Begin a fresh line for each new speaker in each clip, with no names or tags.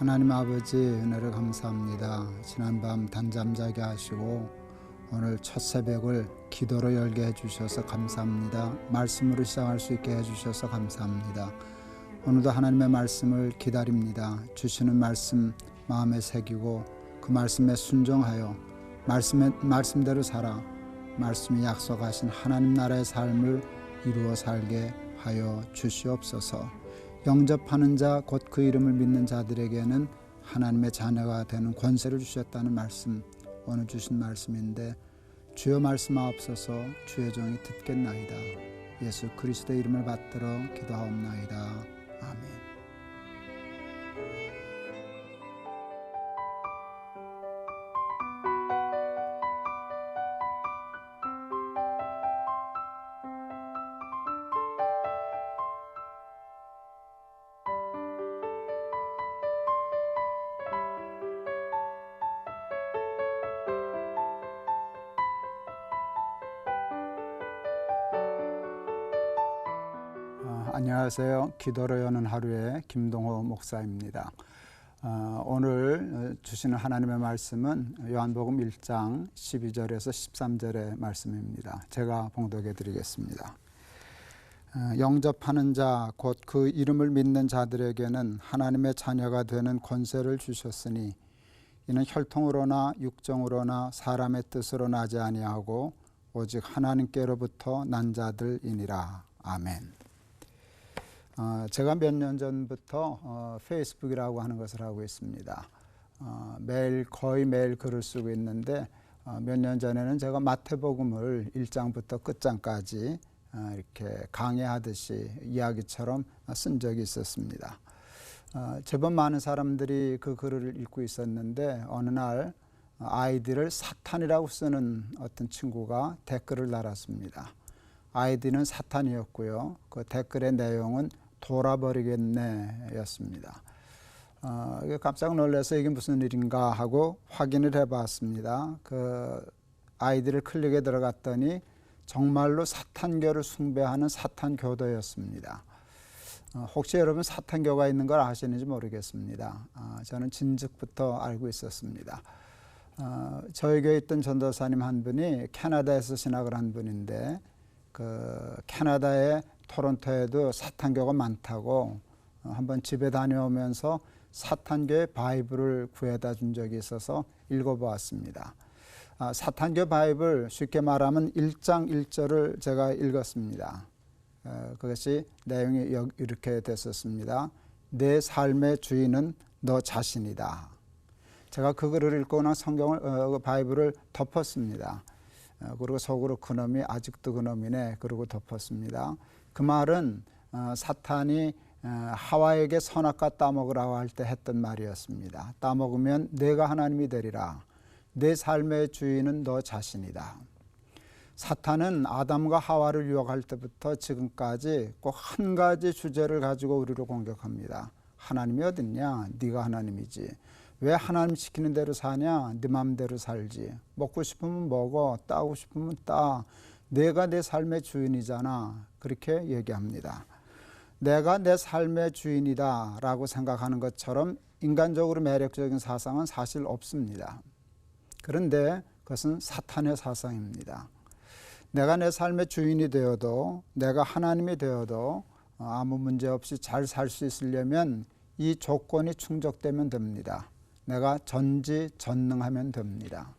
하나님 아버지 은혜를 감사합니다. 지난밤 단잠 자게 하시고 오늘 첫 새벽을 기도로 열게 해주셔서 감사합니다. 말씀으로 시작할 수 있게 해주셔서 감사합니다. 오늘도 하나님의 말씀을 기다립니다. 주시는 말씀 마음에 새기고 그 말씀에 순종하여 말씀대로 살아 말씀이 약속하신 하나님 나라의 삶을 이루어 살게 하여 주시옵소서. 영접하는 자 곧 그 이름을 믿는 자들에게는 하나님의 자녀가 되는 권세를 주셨다는 말씀, 오늘 주신 말씀인데 주여 말씀하옵소서. 주의 종이 듣겠나이다. 예수 그리스도의 이름을 받들어 기도하옵나이다. 아멘. 안녕하세요. 기도로 여는 하루의 김동호 목사입니다. 오늘 주시는 하나님의 말씀은 요한복음 1장 12절에서 13절의 말씀입니다. 제가 봉독해 드리겠습니다. 영접하는 자 곧 그 이름을 믿는 자들에게는 하나님의 자녀가 되는 권세를 주셨으니 이는 혈통으로나 육정으로나 사람의 뜻으로 나지 아니하고 오직 하나님께로부터 난 자들이니라. 아멘. 제가 몇 년 전부터 페이스북이라고 하는 것을 하고 있습니다. 거의 매일 글을 쓰고 있는데 몇 년 전에는 제가 마태복음을 1장부터 끝장까지 이렇게 강의하듯이 이야기처럼 쓴 적이 있었습니다. 제법 많은 사람들이 그 글을 읽고 있었는데 어느 날 아이디를 사탄이라고 쓰는 어떤 친구가 댓글을 달았습니다. 아이디는 사탄이었고요. 그 댓글의 내용은 돌아버리겠네 였습니다. 깜짝 놀라서 이게 무슨 일인가 하고 확인을 해봤습니다. 그 아이디를 클릭에 들어갔더니 정말로 사탄교를 숭배하는 사탄교도였습니다. 혹시 여러분 사탄교가 있는 걸 아시는지 모르겠습니다. 저는 진즉부터 알고 있었습니다. 저희 교회에 있던 전도사님 한 분이 캐나다에서 신학을 한 분인데 그 캐나다의 토론토에도 사탄교가 많다고 한번 집에 다녀오면서 사탄교의 바이블을 구해다 준 적이 있어서 읽어보았습니다. 사탄교 바이블 쉽게 말하면 1장 1절을 제가 읽었습니다. 그것이 내용이 이렇게 됐었습니다. 내 삶의 주인은 너 자신이다. 제가 그 글을 읽고 난 성경을 바이블을 덮었습니다. 그리고 속으로 그놈이 아직도 그놈이네 그러고 덮었습니다. 그 말은 사탄이 하와에게 선악과 따먹으라고 할 때 했던 말이었습니다. 따먹으면 내가 하나님이 되리라. 내 삶의 주인은 너 자신이다. 사탄은 아담과 하와를 유혹할 때부터 지금까지 꼭 한 가지 주제를 가지고 우리를 공격합니다. 하나님이 어딨냐? 네가 하나님이지. 왜 하나님 시키는 대로 사냐? 네 맘대로 살지. 먹고 싶으면 먹어, 따고 싶으면 따. 내가 내 삶의 주인이잖아. 그렇게 얘기합니다. 내가 내 삶의 주인이다 라고 생각하는 것처럼 인간적으로 매력적인 사상은 사실 없습니다. 그런데 그것은 사탄의 사상입니다. 내가 내 삶의 주인이 되어도 내가 하나님이 되어도 아무 문제 없이 잘 살 수 있으려면 이 조건이 충족되면 됩니다. 내가 전지전능하면 됩니다.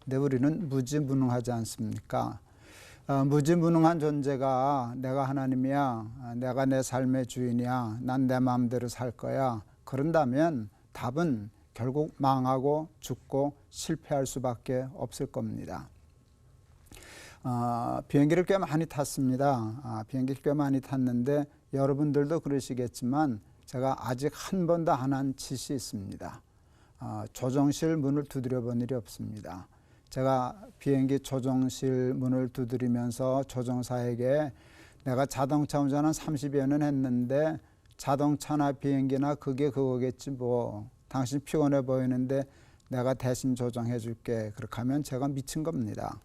근데 우리는 무지무능하지 않습니까? 무지무능한 존재가 내가 하나님이야, 내가 내 삶의 주인이야, 난 내 마음대로 살 거야. 그런다면 답은 결국 망하고 죽고 실패할 수밖에 없을 겁니다. 비행기를 꽤 많이 탔습니다. 비행기를 꽤 많이 탔는데 여러분들도 그러시겠지만 제가 아직 한 번도 안 한 짓이 있습니다. 조종실 문을 두드려 본 일이 없습니다. 제가 비행기 조종실 문을 두드리면서 조종사에게 내가 자동차 운전 한 30여 년 했는데 자동차나 비행기나 그게 그거겠지 뭐. 당신 피곤해 보이는데 내가 대신 조종해 줄게. 그렇게 하면 제가 미친 겁니다.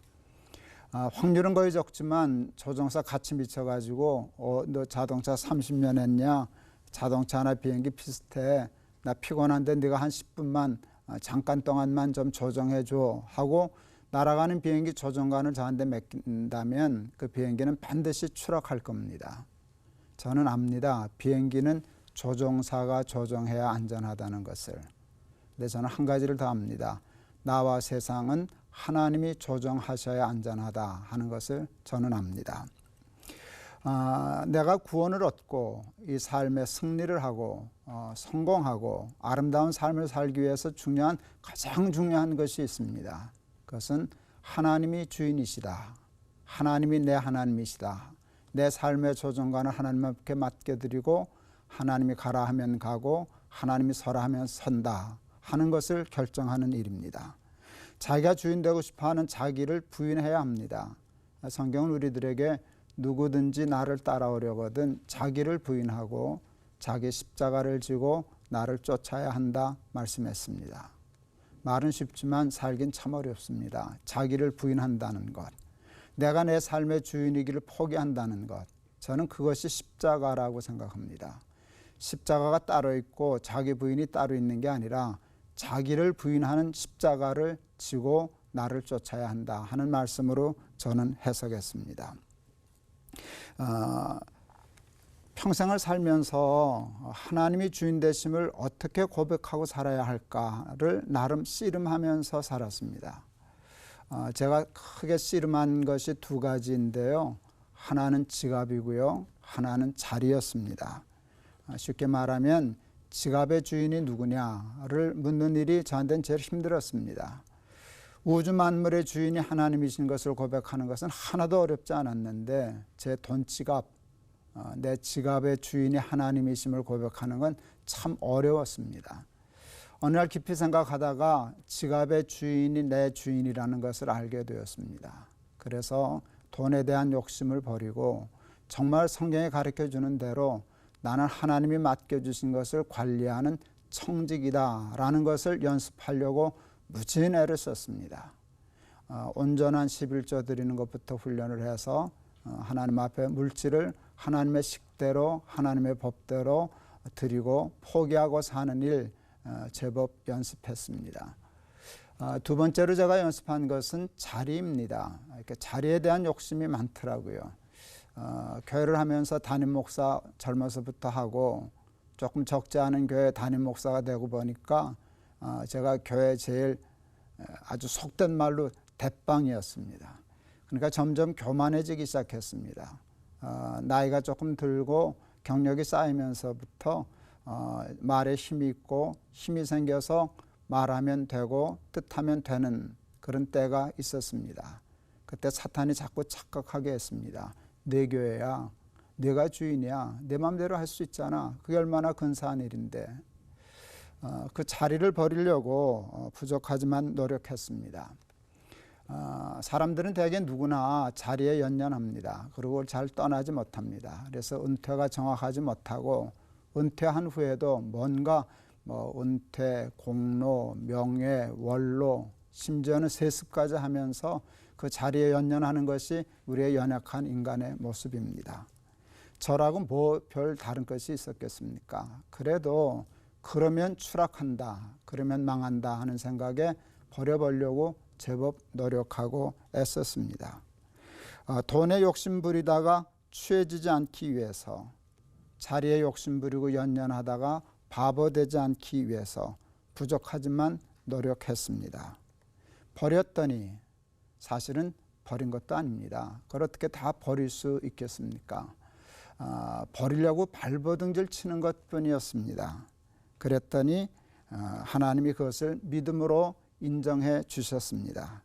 확률은 거의 적지만 조종사 같이 미쳐가지고 너 자동차 30년 했냐? 자동차나 비행기 비슷해. 나 피곤한데 네가 한 10분만 잠깐 동안만 좀 조정해 줘 하고 날아가는 비행기 조종관을 저한테 맡긴다면 그 비행기는 반드시 추락할 겁니다. 저는 압니다. 비행기는 조종사가 조종해야 안전하다는 것을. 근데 저는 한 가지를 더 압니다. 나와 세상은 하나님이 조정하셔야 안전하다 하는 것을 저는 압니다. 내가 구원을 얻고 이 삶의 승리를 하고 성공하고 아름다운 삶을 살기 위해서 가장 중요한 것이 있습니다. 그것은 하나님이 주인이시다. 하나님이 내 하나님이시다. 내 삶의 조정관을 하나님께 맡겨드리고 하나님이 가라 하면 가고 하나님이 서라 하면 선다 하는 것을 결정하는 일입니다. 자기가 주인 되고 싶어하는 자기를 부인해야 합니다. 성경은 우리들에게 누구든지 나를 따라오려거든 자기를 부인하고 자기 십자가를 지고 나를 쫓아야 한다 말씀했습니다. 말은 쉽지만 살긴 참 어렵습니다. 자기를 부인한다는 것, 내가 내 삶의 주인이기를 포기한다는 것, 저는 그것이 십자가라고 생각합니다. 십자가가 따로 있고 자기 부인이 따로 있는 게 아니라 자기를 부인하는 십자가를 지고 나를 쫓아야 한다 하는 말씀으로 저는 해석했습니다. 평생을 살면서 하나님이 주인 되심을 어떻게 고백하고 살아야 할까를 나름 씨름하면서 살았습니다. 제가 크게 씨름한 것이 두 가지인데요. 하나는 지갑이고요. 하나는 자리였습니다. 쉽게 말하면 지갑의 주인이 누구냐를 묻는 일이 저한테는 제일 힘들었습니다. 우주 만물의 주인이 하나님이신 것을 고백하는 것은 하나도 어렵지 않았는데 제 돈지갑, 내 지갑의 주인이 하나님이심을 고백하는 건 참 어려웠습니다. 어느 날 깊이 생각하다가 지갑의 주인이 내 주인이라는 것을 알게 되었습니다. 그래서 돈에 대한 욕심을 버리고 정말 성경이 가르쳐주는 대로 나는 하나님이 맡겨주신 것을 관리하는 청직이다라는 것을 연습하려고 무진 애를 썼습니다. 온전한 11조 드리는 것부터 훈련을 해서 하나님 앞에 물질을 하나님의 식대로 하나님의 법대로 드리고 포기하고 사는 일 제법 연습했습니다. 두 번째로 제가 연습한 것은 자리입니다. 자리에 대한 욕심이 많더라고요. 교회를 하면서 담임 목사 젊어서부터 하고 조금 적지 않은 교회 담임 목사가 되고 보니까 제가 교회 제일 아주 속된 말로 대빵이었습니다. 그러니까 점점 교만해지기 시작했습니다. 나이가 조금 들고 경력이 쌓이면서부터 말에 힘이 있고 힘이 생겨서 말하면 되고 뜻하면 되는 그런 때가 있었습니다. 그때 사탄이 자꾸 착각하게 했습니다. 내 교회야, 내가 주인이야, 내 마음대로 할 수 있잖아. 그게 얼마나 근사한 일인데. 그 자리를 버리려고 부족하지만 노력했습니다. 사람들은 대개 누구나 자리에 연연합니다. 그리고 잘 떠나지 못합니다. 그래서 은퇴가 정확하지 못하고 은퇴한 후에도 뭔가 은퇴, 공로, 명예, 원로, 심지어는 세습까지 하면서 그 자리에 연연하는 것이 우리의 연약한 인간의 모습입니다. 저라고 별 다른 것이 있었겠습니까? 그래도 그러면 추락한다, 그러면 망한다 하는 생각에 버려보려고 제법 노력하고 애썼습니다. 돈에 욕심 부리다가 취해지지 않기 위해서, 자리에 욕심 부리고 연연하다가 바보 되지 않기 위해서 부족하지만 노력했습니다. 버렸더니 사실은 버린 것도 아닙니다. 그걸 어떻게 다 버릴 수 있겠습니까? 버리려고 발버둥질 치는 것뿐이었습니다. 그랬더니 하나님이 그것을 믿음으로 인정해 주셨습니다.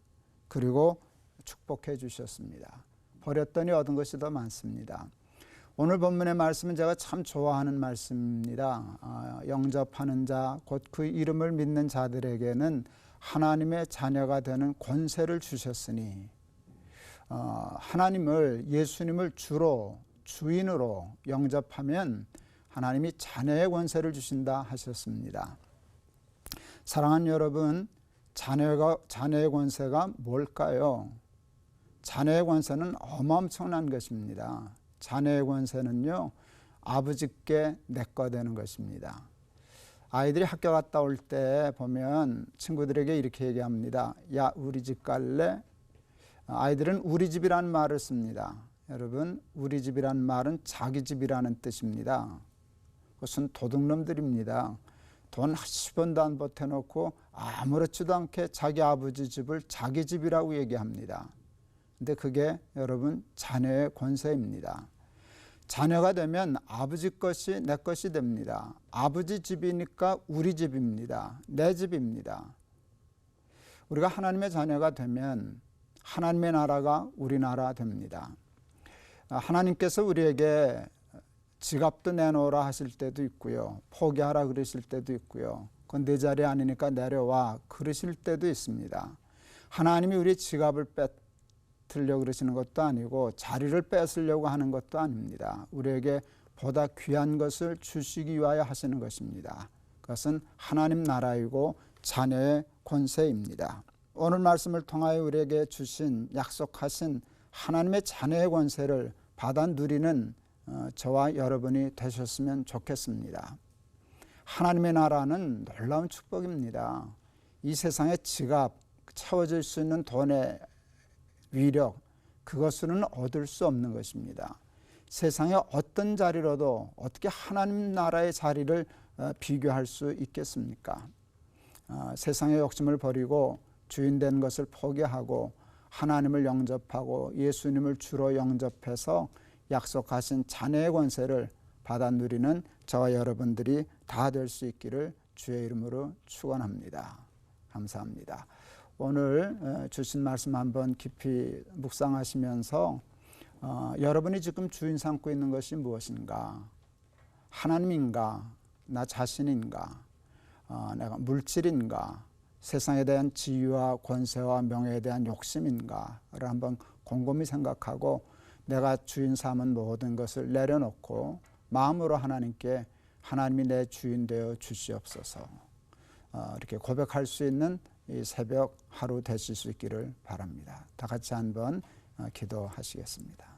그리고 축복해 주셨습니다. 버렸더니 얻은 것이 더 많습니다. 오늘 본문의 말씀은 제가 참 좋아하는 말씀입니다. 영접하는 자, 곧 그 이름을 믿는 자들에게는 하나님의 자녀가 되는 권세를 주셨으니, 하나님을, 예수님을 주인으로 영접하면 하나님이 자녀의 권세를 주신다 하셨습니다. 사랑하는 여러분, 자녀의 권세가 뭘까요? 자녀의 권세는 어마어마한 것입니다. 자녀의 권세는요, 아버지께 내 거 되는 것입니다. 아이들이 학교 갔다 올 때 보면 친구들에게 이렇게 얘기합니다. 야, 우리 집 갈래? 아이들은 우리 집이라는 말을 씁니다. 여러분, 우리 집이라는 말은 자기 집이라는 뜻입니다. 그것은 도둑놈들입니다. 돈 10원도 안 보태놓고 아무렇지도 않게 자기 아버지 집을 자기 집이라고 얘기합니다. 근데 그게 여러분 자녀의 권세입니다. 자녀가 되면 아버지 것이 내 것이 됩니다. 아버지 집이니까 우리 집입니다. 내 집입니다. 우리가 하나님의 자녀가 되면 하나님의 나라가 우리 나라 됩니다. 하나님께서 우리에게 지갑도 내놓으라 하실 때도 있고요. 포기하라 그러실 때도 있고요. 그건 내 자리 아니니까 내려와 그러실 때도 있습니다. 하나님이 우리 지갑을 뺏으려고 그러시는 것도 아니고 자리를 뺏으려고 하는 것도 아닙니다. 우리에게 보다 귀한 것을 주시기 위하여 하시는 것입니다. 그것은 하나님 나라이고 자녀의 권세입니다. 오늘 말씀을 통하여 우리에게 주신 약속하신 하나님의 자녀의 권세를 받아 누리는 저와 여러분이 되셨으면 좋겠습니다. 하나님의 나라는 놀라운 축복입니다. 이 세상의 지갑, 채워질 수 있는 돈의 위력, 그것으로는 얻을 수 없는 것입니다. 세상의 어떤 자리로도 어떻게 하나님 나라의 자리를 비교할 수 있겠습니까? 세상의 욕심을 버리고 주인 된 것을 포기하고 하나님을 영접하고 예수님을 주로 영접해서 약속하신 자녀의 권세를 받아 누리는 저와 여러분들이 다 될 수 있기를 주의 이름으로 축원합니다. 감사합니다. 오늘 주신 말씀 한번 깊이 묵상하시면서 여러분이 지금 주인 삼고 있는 것이 무엇인가? 하나님인가? 나 자신인가? 내가 물질인가? 세상에 대한 지위와 권세와 명예에 대한 욕심인가를 한번 곰곰이 생각하고 내가 주인 삼은 모든 것을 내려놓고 마음으로 하나님께 하나님이 내 주인 되어 주시옵소서 이렇게 고백할 수 있는 이 새벽 하루 되실 수 있기를 바랍니다. 다 같이 한번 기도하시겠습니다.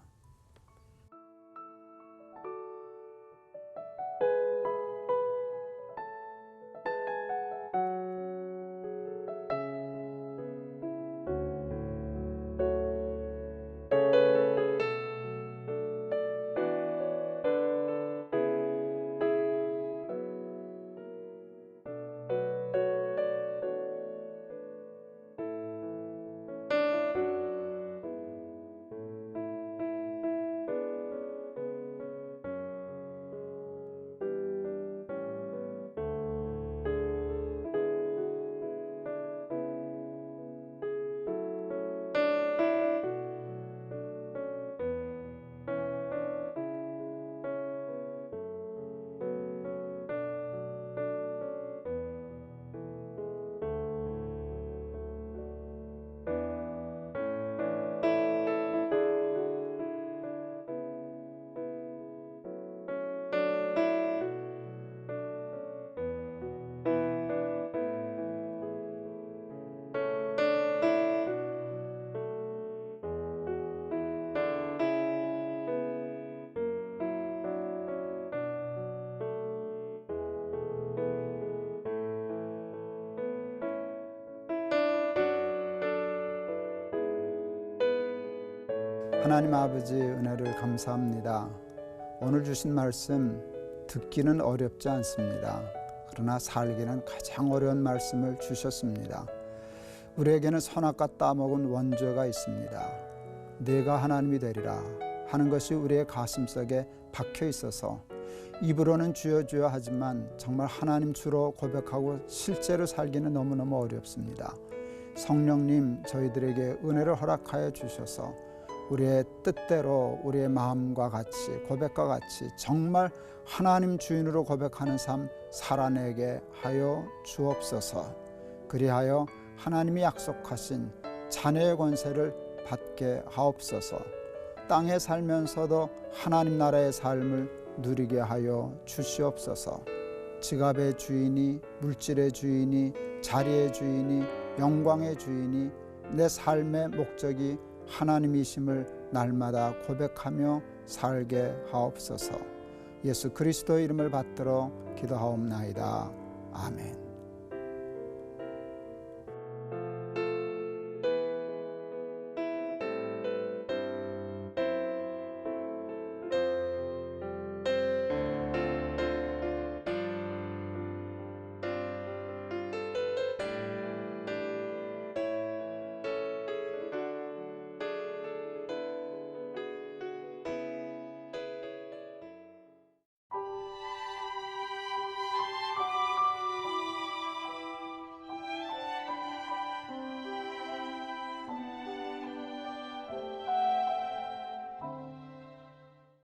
하나님 아버지 은혜를 감사합니다. 오늘 주신 말씀 듣기는 어렵지 않습니다. 그러나 살기는 가장 어려운 말씀을 주셨습니다. 우리에게는 선악과 따먹은 원죄가 있습니다. 내가 하나님이 되리라 하는 것이 우리의 가슴속에 박혀 있어서 입으로는 주여 주여 하지만 정말 하나님 주로 고백하고 실제로 살기는 너무너무 어렵습니다. 성령님 저희들에게 은혜를 허락하여 주셔서 우리의 뜻대로 우리의 마음과 같이 고백과 같이 정말 하나님 주인으로 고백하는 삶 살아내게 하여 주옵소서. 그리하여 하나님이 약속하신 자녀의 권세를 받게 하옵소서. 땅에 살면서도 하나님 나라의 삶을 누리게 하여 주시옵소서. 지갑의 주인이, 물질의 주인이, 자리의 주인이, 영광의 주인이 내 삶의 목적이 하나님이심을 날마다 고백하며 살게 하옵소서. 예수 그리스도의 이름을 받들어 기도하옵나이다. 아멘.